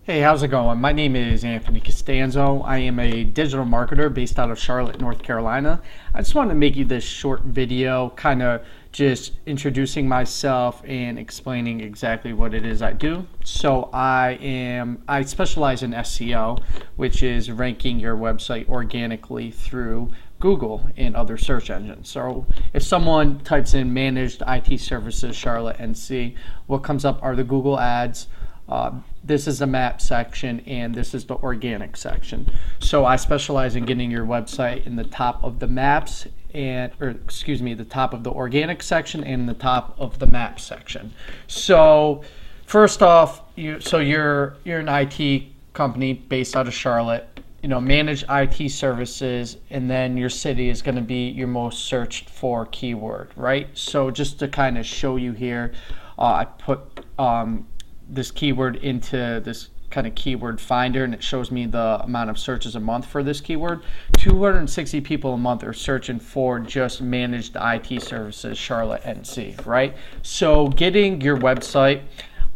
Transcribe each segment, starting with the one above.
Hey, how's it going? My name is Anthony Costanzo. I am a digital marketer based out of Charlotte, North Carolina. I just wanted to make you this short video, kind of just introducing myself and explaining exactly what it is I do. So I specialize in SEO, which is ranking your website organically through Google and other search engines. So if someone types in managed IT services Charlotte NC, what comes up are the Google ads. This is the map section and this is the organic section. So I specialize in getting your website in the top of the maps the top of the organic section and the top of the map section. So first off, you're an IT company based out of Charlotte. Manage IT services, and then your city is going to be your most searched for keyword, right? So just to kind of show you here, I put this keyword into this kind of keyword finder, and it shows me the amount of searches a month for this keyword. 260 people a month are searching for just managed IT services Charlotte NC, right? So getting your website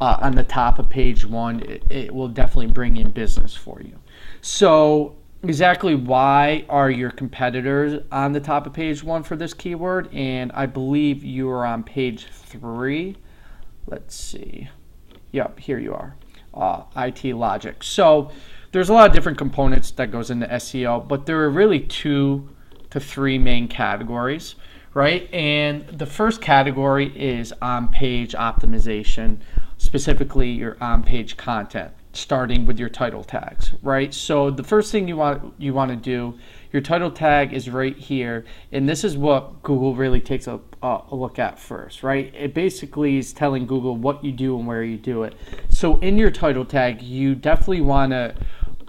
on the top of page one, it will definitely bring in business for you. So exactly why are your competitors on the top of page one for this keyword? And I believe you are on page 3. Let's see. Yep, here you are, IT Logic. So there's a lot of different components that goes into SEO, but there are really 2 to 3 main categories, right? And the first category is on-page optimization, specifically your on-page content, starting with your title tags, right? So the first thing you want to do, your title tag is right here, and this is what Google really takes a look at first, right? It basically is telling Google what you do and where you do it. So in your title tag, you definitely want to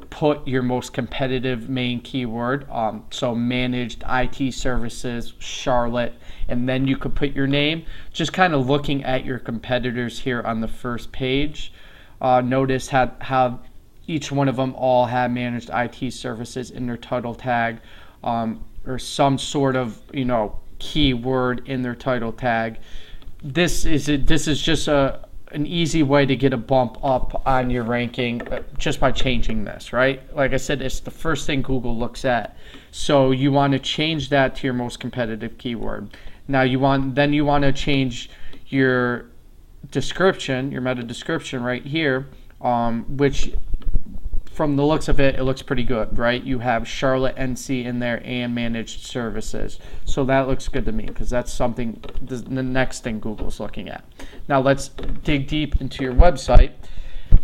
put your most competitive main keyword, so managed IT services Charlotte, and then you could put your name. Just kind of looking at your competitors here on the first page, notice how each one of them all have managed IT services in their title tag, or some sort of keyword in their title tag. This is just an easy way to get a bump up on your ranking just by changing this, right? Like I said, it's the first thing Google looks at. So you want to change that to your most competitive keyword. Now you want to change your description, your meta description right here, which from the looks of it, it looks pretty good, right? You have Charlotte NC in there and managed services. So that looks good to me because that's something, the next thing Google's looking at. Now let's dig deep into your website.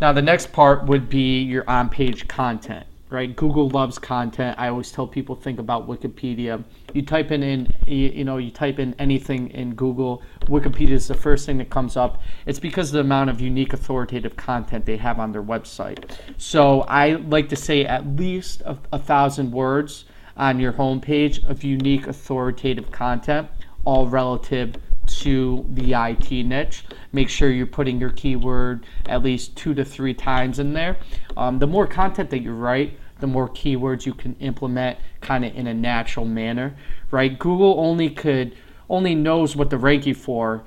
Now the next part would be your on-page content, right? Google loves content. I always tell people, think about Wikipedia. You type in anything in Google, Wikipedia is the first thing that comes up. It's because of the amount of unique authoritative content they have on their website. So I like to say at least 1,000 words on your homepage of unique authoritative content, all relative to the IT niche. Make sure you're putting your keyword at least 2 to 3 times in there. The more content that you write, the more keywords you can implement kind of in a natural manner, right? Google only knows what to rank you for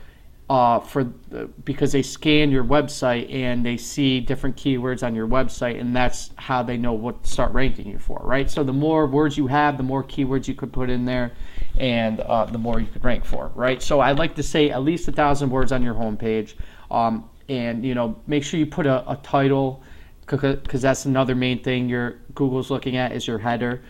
because they scan your website and they see different keywords on your website, and that's how they know what to start ranking you for, right? So the more words you have, the more keywords you could put in there, and the more you could rank for, right? So I'd like to say at least 1,000 words on your homepage, and make sure you put a title, because that's another main thing your Google's looking at is your header.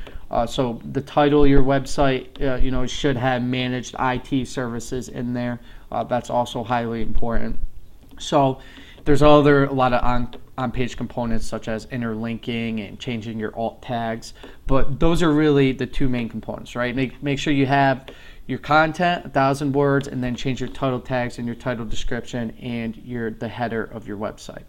So the title of your website, should have managed IT services in there. That's also highly important. So there's a lot of on-page components such as interlinking and changing your alt tags, but those are really the 2 main components, right? Make sure you have your content, 1,000 words, and then change your title tags and your title description and the header of your website.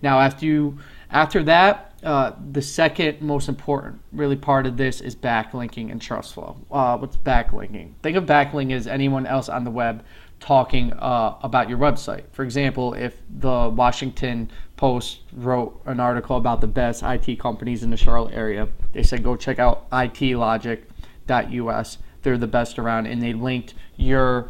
Now, after that, the second most important really part of this is backlinking and trust flow. What's backlinking? Think of backlinking as anyone else on the web talking about your website. For example, if the Washington Post wrote an article about the best IT companies in the Charlotte area, they said go check out itlogic.us. They're the best around, and they linked your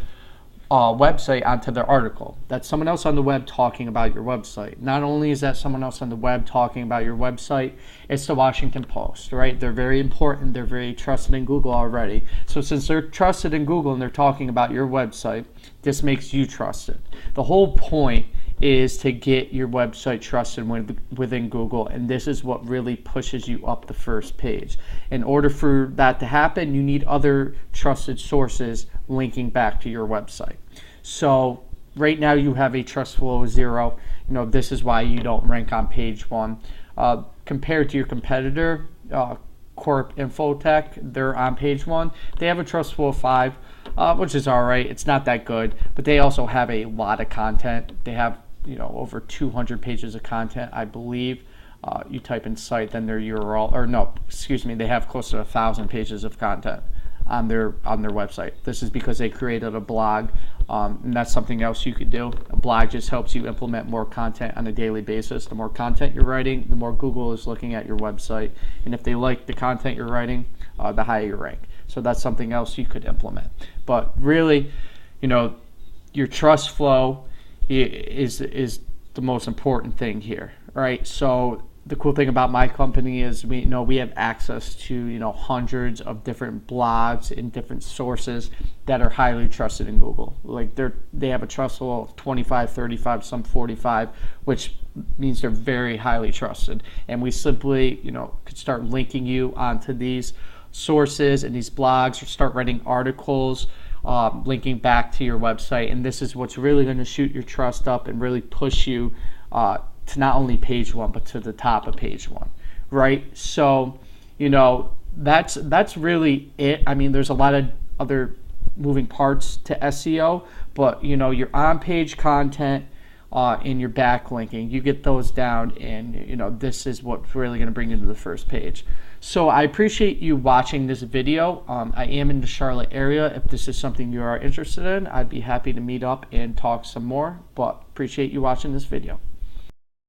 website onto their article. That's someone else on the web talking about your website. Not only is that someone else on the web talking about your website, it's the Washington Post, right? They're very important. They're very trusted in Google already. So since they're trusted in Google and they're talking about your website, this makes you trusted. The whole point is to get your website trusted within Google, and this is what really pushes you up the first page. In order for that to happen, you need other trusted sources linking back to your website. So right now you have a trust flow of 0. This is why you don't rank on page 1. Compared to your competitor, Corp Infotech, they're on page 1. They have a trust flow of 5, which is all right. It's not that good, but they also have a lot of content. They have over 200 pages of content, I believe. You type in site, then their URL, or no, excuse me, they have close to 1,000 pages of content on their website. This is because they created a blog, and that's something else you could do. A blog just helps you implement more content on a daily basis. The more content you're writing, the more Google is looking at your website, and if they like the content you're writing, the higher you rank. So that's something else you could implement. But really, your trust flow is the most important thing here, right? So the cool thing about my company is we have access to hundreds of different blogs and different sources that are highly trusted in Google. Like they have a trust level of 25, 35, some 45, which means they're very highly trusted. And we simply could start linking you onto these sources and these blogs, or start writing articles linking back to your website, and this is what's really going to shoot your trust up and really push you to not only page 1 but to the top of page 1, right? So that's really it. I mean, there's a lot of other moving parts to SEO, but your on-page content in your backlinking, you get those down, and this is what's really going to bring you to the first page. So I appreciate you watching this video. I am in the Charlotte area. If this is something you are interested in, I'd be happy to meet up and talk some more, but appreciate you watching this video.